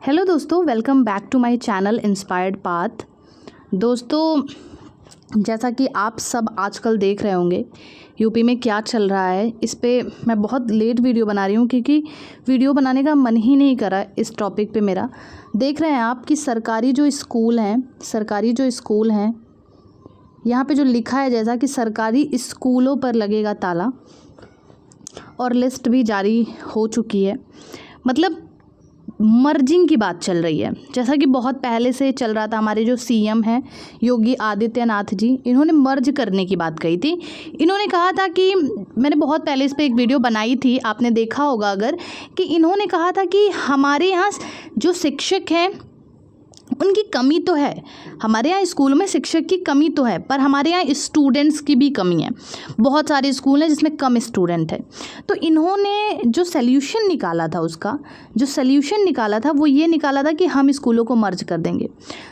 Hello दोस्तों, welcome back to my channel inspired path. दोस्तों, जैसा कि आप सब आजकल देख रहे होंगे यूपी में क्या चल रहा है, इस पे मैं बहुत लेट वीडियो बना रही हूँ क्योंकि वीडियो बनाने का मन ही नहीं करा इस टॉपिक पे मेरा। देख रहे हैं आप कि सरकारी जो स्कूल हैं यहाँ पे जो लिखा है जैसा कि सरकारी स्कूलों पर लगेगा ताला, और लिस्ट भी जारी हो चुकी है। मतलब मर्जिंग की बात चल रही है, जैसा कि बहुत पहले से चल रहा था। हमारे जो सीएम हैं योगी आदित्यनाथ जी, इन्होंने मर्ज करने की बात कही थी। इन्होंने कहा था कि मैंने बहुत पहले इस पे एक वीडियो बनाई थी, आपने देखा होगा अगर, कि इन्होंने कहा था कि हमारे यहाँ जो शिक्षक हैं उनकी कमी तो है, हमारे यहाँ स्कूल में शिक्षक की कमी तो है, पर हमारे यहाँ स्टूडेंट्स की भी कमी है। बहुत सारे स्कूल हैं जिसमें कम स्टूडेंट है। तो इन्होंने जो सल्यूशन निकाला था वो ये निकाला था कि हम स्कूलों को मर्ज कर देंगे।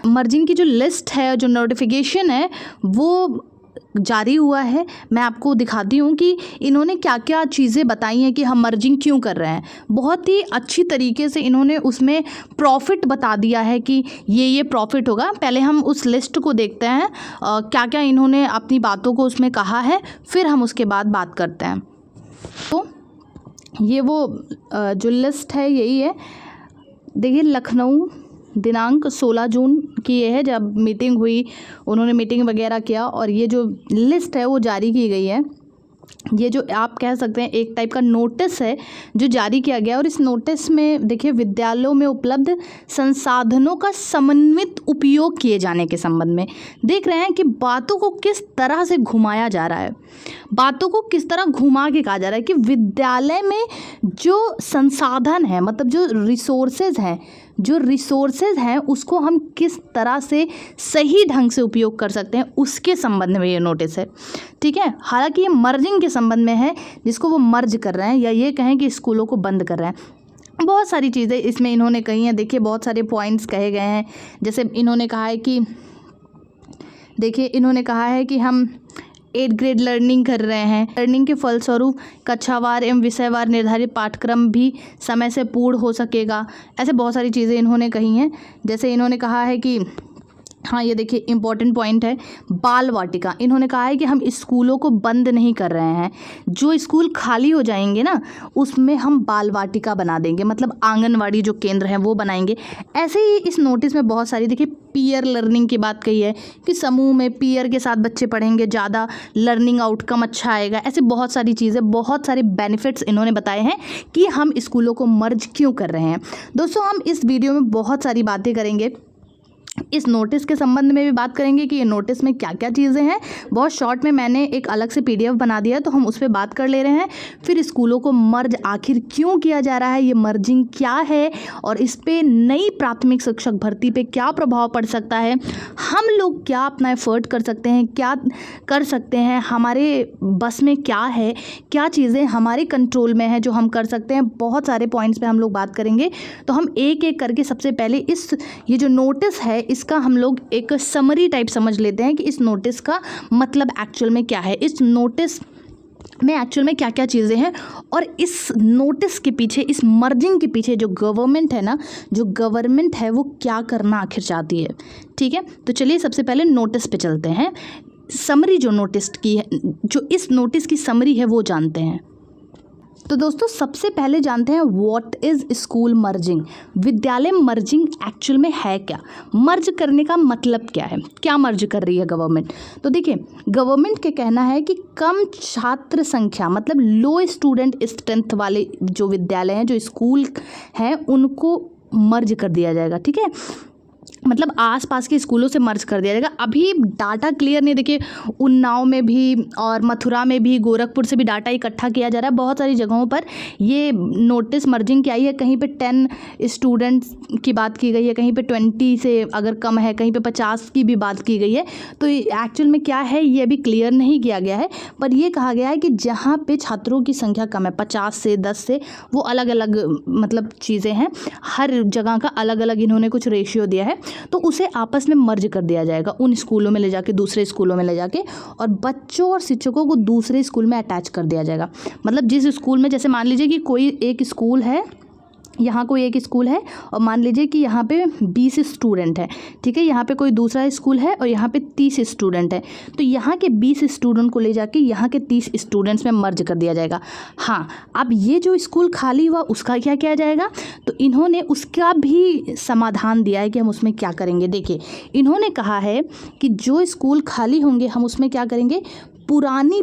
मर्जिंग की जो लिस्ट है, जो नोटिफिकेशन है, वो जारी हुआ है। मैं आपको दिखाती हूँ कि इन्होंने क्या क्या चीज़ें बताई हैं कि हम मर्जिंग क्यों कर रहे हैं। बहुत ही अच्छी तरीके से इन्होंने उसमें प्रॉफिट बता दिया है कि ये प्रॉफिट होगा। पहले हम उस लिस्ट को देखते हैं, क्या क्या इन्होंने अपनी बातों को उसमें कहा है, फिर हम उसके बाद बात करते हैं। तो ये वो जो लिस्ट है यही है। देखिए, लखनऊ दिनांक 16 जून की ये है, जब मीटिंग हुई, उन्होंने मीटिंग वगैरह किया और ये जो लिस्ट है वो जारी की गई है। ये जो आप कह सकते हैं एक टाइप का नोटिस है जो जारी किया गया। और इस नोटिस में देखिए, विद्यालयों में उपलब्ध संसाधनों का समन्वित उपयोग किए जाने के संबंध में देख रहे हैं कि बातों को किस तरह से घुमाया जा रहा है, बातों को किस तरह घुमा के कहा जा रहा है कि विद्यालय में जो संसाधन है, मतलब जो रिसोर्सेज हैं उसको हम किस तरह से सही ढंग से उपयोग कर सकते हैं, उसके संबंध में ये नोटिस है। ठीक है, हालांकि ये मर्जिंग के संबंध में है, जिसको वो मर्ज कर रहे हैं, या ये कहें कि स्कूलों को बंद कर रहे हैं। बहुत सारी चीज़ें इसमें इन्होंने कही हैं। देखिए, बहुत सारे पॉइंट्स कहे गए हैं। जैसे इन्होंने कहा है कि हम 8 ग्रेड लर्निंग कर रहे हैं। लर्निंग के फलस्वरूप कक्षावार एवं विषयवार निर्धारित पाठ्यक्रम भी समय से पूर्ण हो सकेगा। ऐसे बहुत सारी चीज़ें इन्होंने कही हैं। जैसे इन्होंने कहा है कि हाँ, ये देखिए इम्पॉर्टेंट पॉइंट है, बाल वाटिका। इन्होंने कहा है कि हम स्कूलों को बंद नहीं कर रहे हैं, जो स्कूल खाली हो जाएंगे ना उसमें हम बाल वाटिका बना देंगे, मतलब आंगनवाड़ी जो केंद्र हैं वो बनाएंगे। ऐसे ही इस नोटिस में बहुत सारी, देखिए, पीयर लर्निंग की बात कही है कि समूह में पीयर के साथ बच्चे पढ़ेंगे, ज़्यादा लर्निंग आउटकम अच्छा आएगा। ऐसे बहुत सारी चीज़ें, बहुत सारे बेनिफिट्स इन्होंने बताए हैं कि हम स्कूलों को मर्ज क्यों कर रहे हैं। दोस्तों, हम इस वीडियो में बहुत सारी बातें करेंगे, इस नोटिस के संबंध में भी बात करेंगे कि ये नोटिस में क्या क्या चीज़ें हैं। बहुत शॉर्ट में मैंने एक अलग से PDF बना दिया है, तो हम उस पर बात कर ले रहे हैं। फिर स्कूलों को मर्ज आखिर क्यों किया जा रहा है, ये मर्जिंग क्या है, और इस पे नई प्राथमिक शिक्षक भर्ती पे क्या प्रभाव पड़ सकता है, हम लोग क्या अपना एफर्ट कर सकते हैं, क्या कर सकते हैं, हमारे बस में क्या है, क्या चीज़ें हमारे कंट्रोल में है जो हम कर सकते हैं। बहुत सारे पॉइंट्स पे हम लोग बात करेंगे। तो हम एक एक करके सबसे पहले ये जो नोटिस है इसका हम लोग एक समरी टाइप समझ लेते हैं कि इस नोटिस का मतलब एक्चुअल में क्या है, इस नोटिस में एक्चुअल में क्या क्या चीज़ें हैं, और इस नोटिस के पीछे, इस मर्जिंग के पीछे जो गवर्नमेंट है वो क्या करना आखिर चाहती है। ठीक है, तो चलिए सबसे पहले नोटिस पे चलते हैं। समरी जो इस नोटिस की समरी है वो जानते हैं। तो दोस्तों, सबसे पहले जानते हैं व्हाट इज़ स्कूल मर्जिंग। विद्यालय मर्जिंग एक्चुअल में है क्या, मर्ज करने का मतलब क्या है, क्या मर्ज कर रही है गवर्नमेंट। तो देखिए, गवर्नमेंट के कहना है कि कम छात्र संख्या, मतलब लो स्टूडेंट स्ट्रेंथ वाले जो विद्यालय हैं, जो स्कूल हैं, उनको मर्ज कर दिया जाएगा। ठीक है, मतलब आसपास के स्कूलों से मर्ज कर दिया जाएगा। अभी डाटा क्लियर नहीं, देखिए उन्नाव में भी और मथुरा में भी, गोरखपुर से भी डाटा इकट्ठा किया जा रहा है। बहुत सारी जगहों पर ये नोटिस मर्जिंग की आई है। कहीं पे 10 स्टूडेंट्स की बात की गई है, कहीं पे 20 से अगर कम है, कहीं पे 50 की भी बात की गई है। तो एक्चुअल में क्या है ये अभी क्लियर नहीं किया गया है, पर यह कहा गया है कि जहाँ पे छात्रों की संख्या कम है, 50 से 10 से, वो अलग अलग मतलब चीज़ें हैं, हर जगह का अलग अलग इन्होंने कुछ रेशियो दिया है। तो उसे आपस में मर्ज कर दिया जाएगा, उन स्कूलों में ले जाके, दूसरे स्कूलों में ले जाके, और बच्चों और शिक्षकों को दूसरे स्कूल में अटैच कर दिया जाएगा। मतलब जिस स्कूल में, जैसे मान लीजिए कि कोई एक स्कूल है यहाँ कोई एक स्कूल है और मान लीजिए कि यहाँ पे 20 स्टूडेंट है, ठीक है। यहाँ पे कोई दूसरा स्कूल है और यहाँ पे 30 स्टूडेंट है, तो यहाँ के 20 स्टूडेंट को ले जाके यहाँ के 30 स्टूडेंट्स में मर्ज कर दिया जाएगा। हाँ, अब ये जो स्कूल खाली हुआ उसका क्या किया जाएगा, तो इन्होंने उसका भी समाधान दिया है कि हम उसमें क्या करेंगे। देखिए, इन्होंने कहा है कि जो स्कूल खाली होंगे हम उसमें क्या करेंगे, पुरानी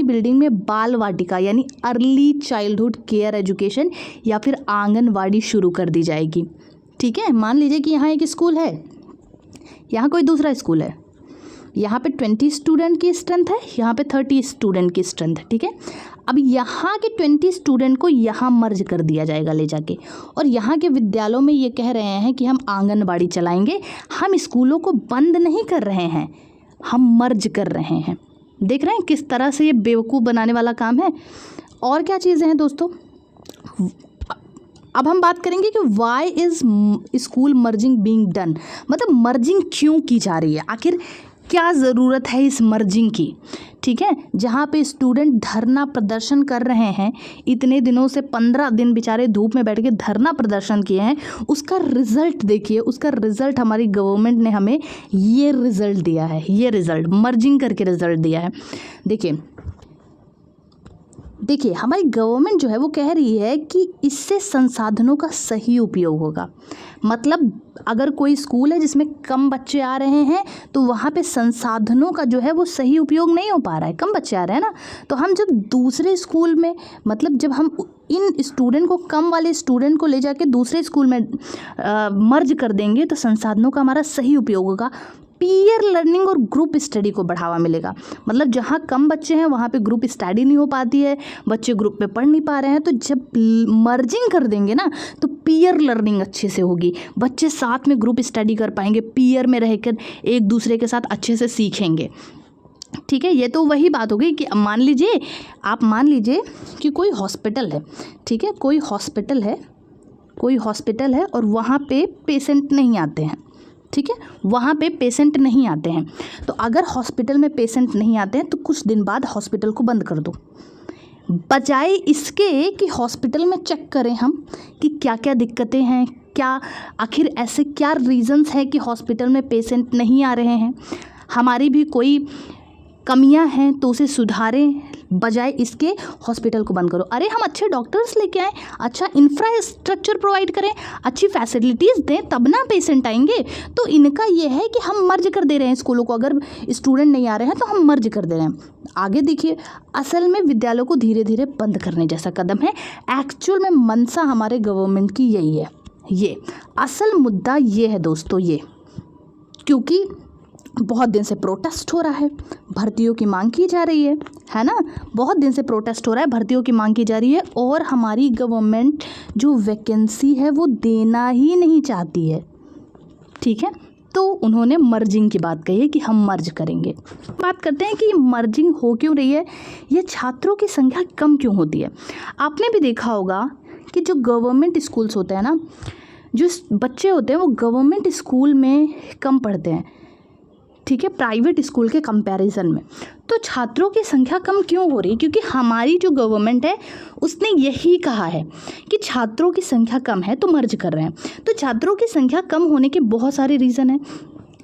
बिल्डिंग में बाल वाटिका यानी अर्ली चाइल्डहुड केयर एजुकेशन या फिर आंगनवाड़ी शुरू कर दी जाएगी, ठीक है। मान लीजिए कि यहाँ एक स्कूल है, यहाँ कोई दूसरा स्कूल है, यहाँ पे 20 स्टूडेंट की स्ट्रेंथ है, यहाँ पे 30 स्टूडेंट की स्ट्रेंथ है, ठीक है। अब यहाँ के 20 स्टूडेंट को यहाँ मर्ज कर दिया जाएगा ले जाके, और यहाँ के विद्यालयों में ये कह रहे हैं कि हम आंगनवाड़ी चलाएंगे, हम स्कूलों को बंद नहीं कर रहे हैं, हम मर्ज कर रहे हैं। देख रहे हैं किस तरह से ये बेवकूफ़ बनाने वाला काम है। और क्या चीज़ें हैं दोस्तों, अब हम बात करेंगे कि why is school merging being done, मतलब मर्जिंग क्यों की जा रही है, आखिर क्या ज़रूरत है इस मर्जिंग की, ठीक है। जहाँ पे स्टूडेंट धरना प्रदर्शन कर रहे हैं, इतने दिनों से 15 दिन बेचारे धूप में बैठ के धरना प्रदर्शन किए हैं, उसका रिज़ल्ट देखिए, उसका रिज़ल्ट हमारी गवर्नमेंट ने हमें ये रिज़ल्ट दिया है, ये रिज़ल्ट मर्जिंग करके रिज़ल्ट दिया है। देखिए हमारी गवर्नमेंट जो है वो कह रही है कि इससे संसाधनों का सही उपयोग होगा। मतलब अगर कोई स्कूल है जिसमें कम बच्चे आ रहे हैं तो वहाँ पे संसाधनों का जो है वो सही उपयोग नहीं हो पा रहा है, कम बच्चे आ रहे हैं ना, तो हम जब दूसरे स्कूल में, मतलब जब हम इन स्टूडेंट को, कम वाले स्टूडेंट को ले जाके दूसरे स्कूल में मर्ज कर देंगे तो संसाधनों का हमारा सही उपयोग होगा, पीयर लर्निंग और ग्रुप स्टडी को बढ़ावा मिलेगा। मतलब जहाँ कम बच्चे हैं वहाँ पे ग्रुप स्टडी नहीं हो पाती है, बच्चे ग्रुप में पढ़ नहीं पा रहे हैं, तो जब मर्जिंग कर देंगे ना तो पीयर लर्निंग अच्छे से होगी, बच्चे साथ में ग्रुप स्टडी कर पाएंगे, पीयर में रहकर एक दूसरे के साथ अच्छे से सीखेंगे, ठीक है। ये तो वही बात हो गई कि मान लीजिए कि कोई हॉस्पिटल है, ठीक है, कोई हॉस्पिटल है और वहाँ पे पेशेंट नहीं आते हैं, ठीक है, वहाँ पे पेशेंट नहीं आते हैं, तो अगर हॉस्पिटल में पेशेंट नहीं आते हैं तो कुछ दिन बाद हॉस्पिटल को बंद कर दो, बजाय इसके कि हॉस्पिटल में चेक करें हम कि क्या क्या दिक्कतें हैं, क्या आखिर ऐसे क्या रीज़न्स हैं कि हॉस्पिटल में पेशेंट नहीं आ रहे हैं, हमारी भी कोई कमियां हैं तो उसे सुधारें, बजाय इसके हॉस्पिटल को बंद करो। अरे हम अच्छे डॉक्टर्स लेके आएँ, अच्छा इंफ्रास्ट्रक्चर प्रोवाइड करें, अच्छी फैसिलिटीज़ दें, तब ना पेशेंट आएंगे। तो इनका ये है कि हम मर्ज कर दे रहे हैं स्कूलों को, अगर स्टूडेंट नहीं आ रहे हैं तो हम मर्ज कर दे रहे हैं। आगे देखिए, असल में विद्यालयों को धीरे धीरे बंद करने जैसा कदम है। एक्चुअल में मंशा हमारे गवर्नमेंट की यही है, ये असल मुद्दा ये है दोस्तों, ये क्योंकि बहुत दिन से प्रोटेस्ट हो रहा है, भर्तियों की मांग की जा रही है ना, बहुत दिन से प्रोटेस्ट हो रहा है, भर्तियों की मांग की जा रही है, और हमारी गवर्नमेंट जो वैकेंसी है वो देना ही नहीं चाहती है, ठीक है। तो उन्होंने मर्जिंग की बात कही है कि हम मर्ज करेंगे। बात करते हैं कि ये मर्जिंग हो क्यों रही है, ये छात्रों की संख्या कम क्यों होती है। आपने भी देखा होगा कि जो गवर्नमेंट स्कूल्स होते हैं ना, जो बच्चे होते हैं वो गवर्नमेंट स्कूल में कम पढ़ते हैं, ठीक है, प्राइवेट स्कूल के कंपैरिजन में। तो छात्रों की संख्या कम क्यों हो रही है, क्योंकि हमारी जो गवर्नमेंट है उसने यही कहा है कि छात्रों की संख्या कम है तो मर्ज कर रहे हैं। तो छात्रों की संख्या कम होने के बहुत सारे रीज़न हैं।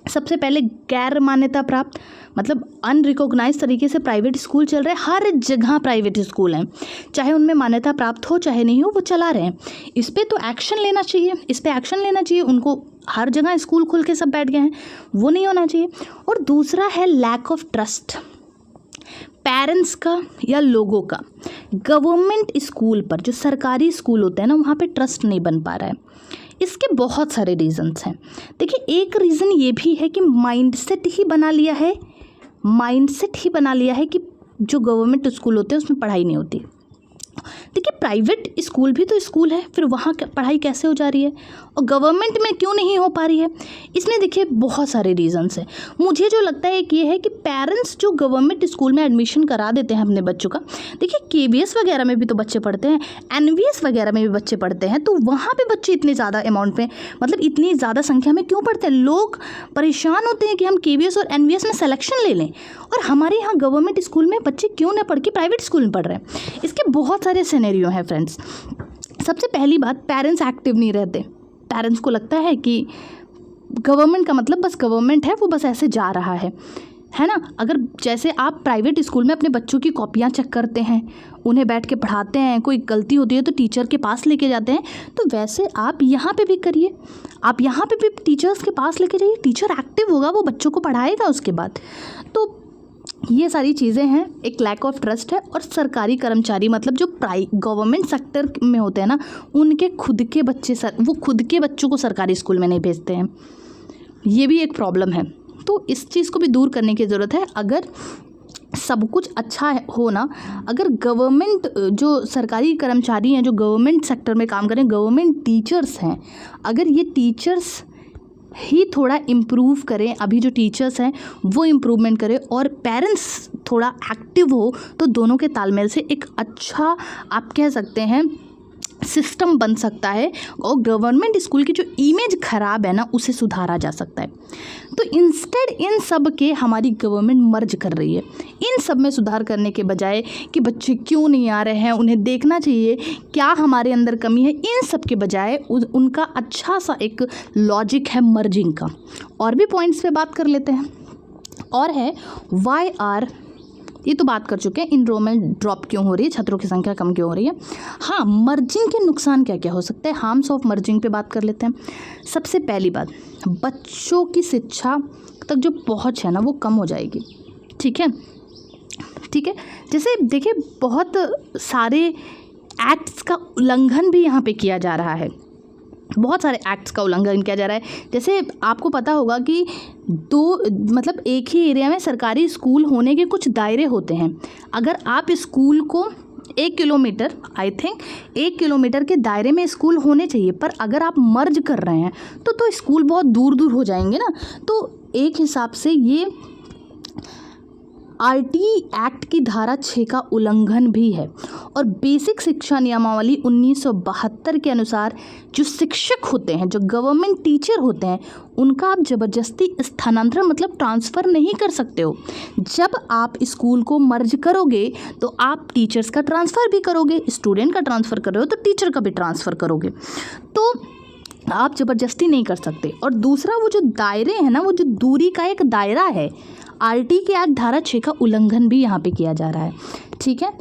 सबसे पहले गैर मान्यता प्राप्त, मतलब अनरिकॉग्नाइज तरीके से प्राइवेट स्कूल चल रहे हैं, हर जगह प्राइवेट स्कूल हैं, चाहे उनमें मान्यता प्राप्त हो चाहे नहीं हो, वो चला रहे हैं। इस पर तो एक्शन लेना चाहिए, उनको हर जगह स्कूल खुल के सब बैठ गए हैं, वो नहीं होना चाहिए। और दूसरा है लैक ऑफ ट्रस्ट पेरेंट्स का या लोगों का। गवर्नमेंट स्कूल पर, जो सरकारी स्कूल होते हैं ना, वहाँ पे ट्रस्ट नहीं बन पा रहा है। इसके बहुत सारे रीज़न्स हैं। देखिए, एक रीज़न ये भी है कि माइंडसेट ही बना लिया है कि जो गवर्नमेंट स्कूल होते हैं उसमें पढ़ाई नहीं होती। देखिए, प्राइवेट स्कूल भी तो स्कूल है, फिर वहाँ पढ़ाई कैसे हो जा रही है और गवर्नमेंट में क्यों नहीं हो पा रही है। इसमें देखिए बहुत सारे रीज़न्स हैं। मुझे जो लगता है कि ये है कि पेरेंट्स जो गवर्नमेंट स्कूल में एडमिशन करा देते हैं अपने बच्चों का, देखिए KVS वगैरह में भी तो बच्चे पढ़ते हैं, NVS वगैरह में भी बच्चे पढ़ते हैं, तो वहाँ पे बच्चे इतने ज़्यादा अमाउंट में, मतलब इतनी ज़्यादा संख्या में क्यों पढ़ते हैं। लोग परेशान होते हैं कि हम KVS और NVS में सिलेक्शन ले लें, और हमारे यहाँ गवर्नमेंट स्कूल में बच्चे क्यों ना पढ़ के प्राइवेट स्कूल में पढ़ रहे हैं। इसके बहुत सारे सिनेरियो हैं फ्रेंड्स। सबसे पहली बात, पेरेंट्स एक्टिव नहीं रहते। पेरेंट्स को लगता है कि गवर्नमेंट का मतलब बस गवर्नमेंट है, वो बस ऐसे जा रहा है ना। अगर जैसे आप प्राइवेट स्कूल में अपने बच्चों की कॉपियाँ चेक करते हैं, उन्हें बैठ के पढ़ाते हैं, कोई गलती होती है तो टीचर के पास लेके जाते हैं, तो वैसे आप यहाँ पे भी करिए। आप यहाँ पे भी टीचर्स के पास लेके जाइए, टीचर एक्टिव होगा, वो बच्चों को पढ़ाएगा उसके बाद। तो ये सारी चीज़ें हैं, एक लैक ऑफ ट्रस्ट है। और सरकारी कर्मचारी मतलब जो गवर्नमेंट सेक्टर में होते हैं ना, उनके खुद के बच्चे वो खुद के बच्चों को सरकारी स्कूल में नहीं भेजते हैं, ये भी एक प्रॉब्लम है। तो इस चीज़ को भी दूर करने की ज़रूरत है। अगर सब कुछ अच्छा हो ना, अगर गवर्नमेंट जो सरकारी कर्मचारी हैं, जो गवर्नमेंट सेक्टर में काम करें, गवर्नमेंट टीचर्स हैं, अगर ये टीचर्स ही थोड़ा इम्प्रूव करें, अभी जो टीचर्स हैं वो इम्प्रूवमेंट करें और पेरेंट्स थोड़ा एक्टिव हो, तो दोनों के तालमेल से एक अच्छा आप कह सकते हैं सिस्टम बन सकता है और गवर्नमेंट स्कूल की जो इमेज ख़राब है ना, उसे सुधारा जा सकता है। तो इंस्टेड इन सब के हमारी गवर्नमेंट मर्ज कर रही है। इन सब में सुधार करने के बजाय कि बच्चे क्यों नहीं आ रहे हैं, उन्हें देखना चाहिए क्या हमारे अंदर कमी है, इन सब के बजाय उनका अच्छा सा एक लॉजिक है मर्जिंग का। और भी पॉइंट्स पे बात कर लेते हैं। और है वाई आर, ये तो बात कर चुके हैं, इनरोलमेंट ड्रॉप क्यों हो रही है, छात्रों की संख्या कम क्यों हो रही है। हाँ, मर्जिंग के नुकसान क्या क्या हो सकते हैं, हार्म्स ऑफ मर्जिंग पे बात कर लेते हैं। सबसे पहली बात, बच्चों की शिक्षा तक जो पहुंच है ना वो कम हो जाएगी। ठीक है, जैसे देखिए बहुत सारे एक्ट्स का उल्लंघन भी यहाँ पे किया जा रहा है, बहुत सारे एक्ट्स का उल्लंघन किया जा रहा है। जैसे आपको पता होगा कि मतलब एक ही एरिया में सरकारी स्कूल होने के कुछ दायरे होते हैं। अगर आप स्कूल को 1 किलोमीटर, आई थिंक 1 किलोमीटर के दायरे में स्कूल होने चाहिए, पर अगर आप मर्ज कर रहे हैं तो स्कूल बहुत दूर दूर हो जाएंगे ना। तो एक हिसाब से ये आरटी एक्ट की धारा 6 का उल्लंघन भी है। और बेसिक शिक्षा नियमावली 1972 के अनुसार जो शिक्षक होते हैं, जो गवर्नमेंट टीचर होते हैं, उनका आप ज़बरदस्ती स्थानांतरण मतलब ट्रांसफ़र नहीं कर सकते हो। जब आप स्कूल को मर्ज करोगे तो आप टीचर्स का ट्रांसफ़र भी करोगे, स्टूडेंट का ट्रांसफ़र कर रहे हो तो टीचर का भी ट्रांसफ़र करोगे, तो आप ज़बरदस्ती नहीं कर सकते। और दूसरा, वो जो दायरे हैं ना, वो जो दूरी का एक दायरा है, आरटी के एक्ट धारा 6 का उल्लंघन भी यहाँ पे किया जा रहा है। ठीक है,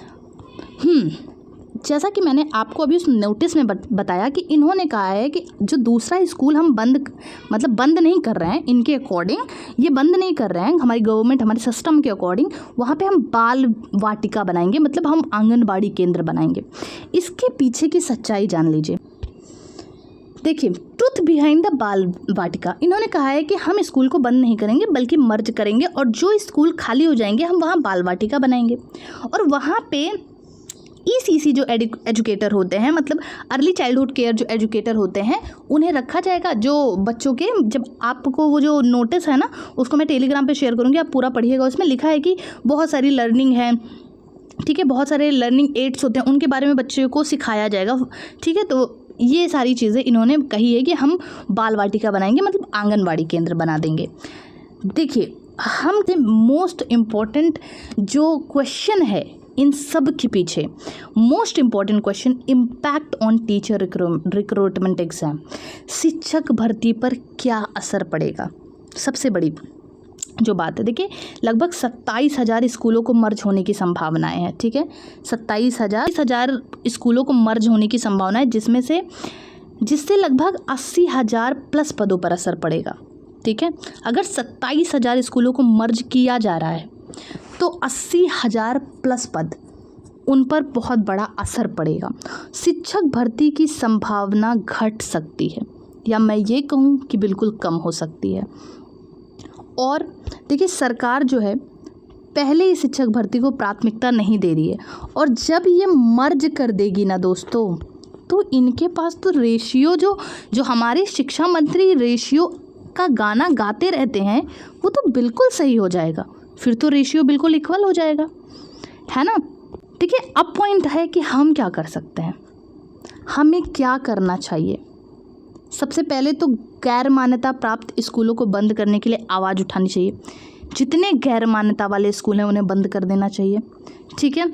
जैसा कि मैंने आपको अभी उस नोटिस में बताया कि इन्होंने कहा है कि जो दूसरा स्कूल हम बंद नहीं कर रहे हैं, इनके अकॉर्डिंग ये बंद नहीं कर रहे हैं, हमारी गवर्नमेंट हमारे सिस्टम के अकॉर्डिंग वहाँ पे हम बाल वाटिका बनाएंगे, मतलब हम आंगनबाड़ी केंद्र बनाएंगे। इसके पीछे की सच्चाई जान लीजिए। देखिए, ट्रुथ बिहाइंड द बाल वाटिका, इन्होंने कहा है कि हम स्कूल को बंद नहीं करेंगे बल्कि मर्ज करेंगे और जो स्कूल खाली हो जाएंगे हम वहाँ बाल वाटिका बनाएंगे। और वहाँ पे ECC जो एजुकेटर होते हैं, मतलब अर्ली चाइल्डहुड केयर जो एजुकेटर होते हैं, उन्हें रखा जाएगा। जो बच्चों के, जब आपको वो जो नोटिस है ना, उसको मैं टेलीग्राम पे शेयर करूँगी, आप पूरा पढ़िएगा। उसमें लिखा है कि बहुत सारी लर्निंग है, ठीक है, बहुत सारे लर्निंग एड्स होते हैं, उनके बारे में बच्चों को सिखाया जाएगा। ठीक है, तो ये सारी चीज़ें इन्होंने कही है कि हम बाल वाटिका बनाएंगे, मतलब आंगनबाड़ी केंद्र बना देंगे। देखिए, हम मोस्ट इम्पॉर्टेंट जो क्वेश्चन है इन सब के पीछे, most important question, impact on teacher recruitment exam, शिक्षक भर्ती पर क्या असर पड़ेगा, सबसे बड़ी जो बात है। देखिए, लगभग 27,000 स्कूलों को मर्ज होने की संभावनाएं हैं। ठीक है, 27,000 स्कूलों को मर्ज होने की संभावना है, जिससे लगभग 80,000 प्लस पदों पर असर पड़ेगा। ठीक है, अगर 27,000 स्कूलों को मर्ज किया जा रहा है तो 80,000 प्लस पद, उन पर बहुत बड़ा असर पड़ेगा। शिक्षक भर्ती की संभावना घट सकती है, या मैं ये कहूँ कि बिल्कुल कम हो सकती है। और देखिए, सरकार जो है पहले ही शिक्षक भर्ती को प्राथमिकता नहीं दे रही है, और जब ये मर्ज कर देगी ना दोस्तों, तो इनके पास तो रेशियो जो हमारे शिक्षा मंत्री रेशियो का गाना गाते रहते हैं, वो तो बिल्कुल सही हो जाएगा। फिर तो रेशियो बिल्कुल इक्वल हो जाएगा, है ना। देखिए, अब पॉइंट है कि हम क्या कर सकते हैं, हमें क्या करना चाहिए। सबसे पहले तो गैर मान्यता प्राप्त स्कूलों को बंद करने के लिए आवाज़ उठानी चाहिए। जितने गैर मान्यता वाले स्कूल हैं उन्हें बंद कर देना चाहिए। ठीक है,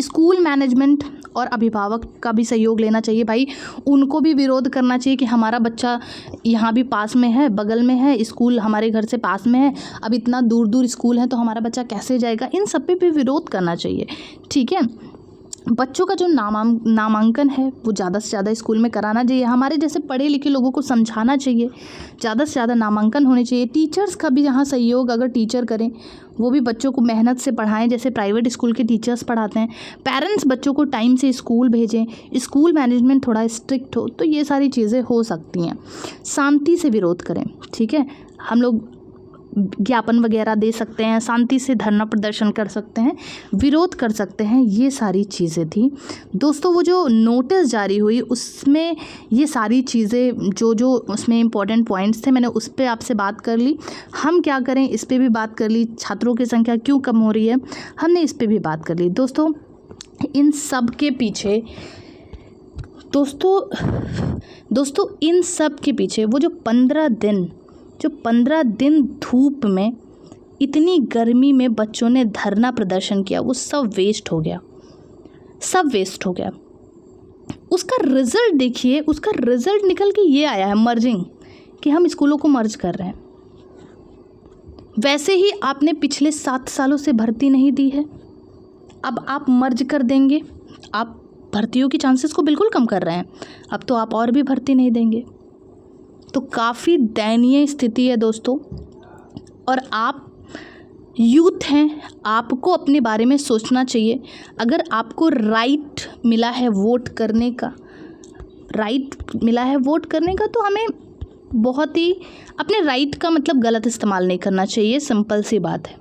स्कूल मैनेजमेंट और अभिभावक का भी सहयोग लेना चाहिए भाई, उनको भी विरोध करना चाहिए कि हमारा बच्चा यहाँ भी पास में है, बगल में है, स्कूल हमारे घर से पास में है, अब इतना दूर दूर स्कूल है तो हमारा बच्चा कैसे जाएगा, इन सब पे भी विरोध करना चाहिए। ठीक है, बच्चों का जो नामांकन है वो ज़्यादा से ज़्यादा स्कूल में कराना चाहिए। हमारे जैसे पढ़े लिखे लोगों को समझाना चाहिए, ज़्यादा से ज़्यादा नामांकन होने चाहिए। टीचर्स का भी यहाँ सहयोग अगर टीचर करें, वो भी बच्चों को मेहनत से पढ़ाएं जैसे प्राइवेट स्कूल के टीचर्स पढ़ाते हैं। पेरेंट्स बच्चों को टाइम से स्कूल भेजें, स्कूल मैनेजमेंट थोड़ा स्ट्रिक्ट हो, तो ये सारी चीज़ें हो सकती हैं। शांति से विरोध करें, ठीक है, हम लोग ज्ञापन वगैरह दे सकते हैं, शांति से धरना प्रदर्शन कर सकते हैं, विरोध कर सकते हैं, ये सारी चीज़ें थी दोस्तों। वो जो नोटिस जारी हुई उसमें ये सारी चीज़ें जो उसमें इम्पोर्टेंट पॉइंट्स थे, मैंने उस पर आपसे बात कर ली। हम क्या करें इस पर भी बात कर ली, छात्रों की संख्या क्यों कम हो रही है हमने इस पर भी बात कर ली दोस्तों। इन सब के पीछे दोस्तों इन सब के पीछे वो जो 15 दिन धूप में इतनी गर्मी में बच्चों ने धरना प्रदर्शन किया, वो सब वेस्ट हो गया, सब वेस्ट हो गया। उसका रिज़ल्ट देखिए, उसका रिज़ल्ट निकल के ये आया है मर्जिंग, कि हम स्कूलों को मर्ज कर रहे हैं। वैसे ही आपने पिछले 7 सालों से भर्ती नहीं दी है, अब आप मर्ज कर देंगे, आप भर्तियों की चांसेस को बिल्कुल कम कर रहे हैं। अब तो आप और भी भर्ती नहीं देंगे, तो काफ़ी दयनीय स्थिति है दोस्तों। और आप यूथ हैं, आपको अपने बारे में सोचना चाहिए। अगर आपको राइट मिला है वोट करने का, तो हमें बहुत ही अपने राइट का मतलब गलत इस्तेमाल नहीं करना चाहिए, सिंपल सी बात है।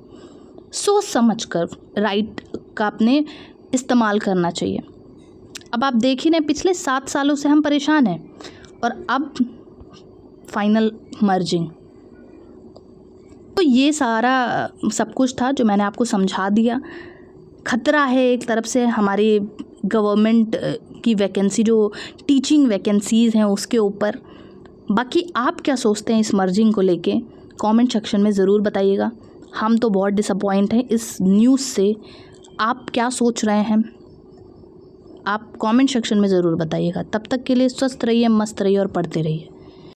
सोच समझ कर राइट का अपने इस्तेमाल करना चाहिए। अब आप देख ही रहे, पिछले 7 सालों से हम परेशान हैं और अब फाइनल मर्जिंग। तो ये सारा सब कुछ था जो मैंने आपको समझा दिया। खतरा है एक तरफ से हमारी गवर्नमेंट की वैकेंसी, जो टीचिंग वैकेंसीज़ हैं उसके ऊपर। बाकी आप क्या सोचते हैं इस मर्जिंग को लेके, कमेंट सेक्शन में ज़रूर बताइएगा। हम तो बहुत डिसअपॉइंट हैं इस न्यूज़ से। आप क्या सोच रहे हैं आप कमेंट सेक्शन में ज़रूर बताइएगा। तब तक के लिए स्वस्थ रहिए, मस्त रहिए और पढ़ते रहिए।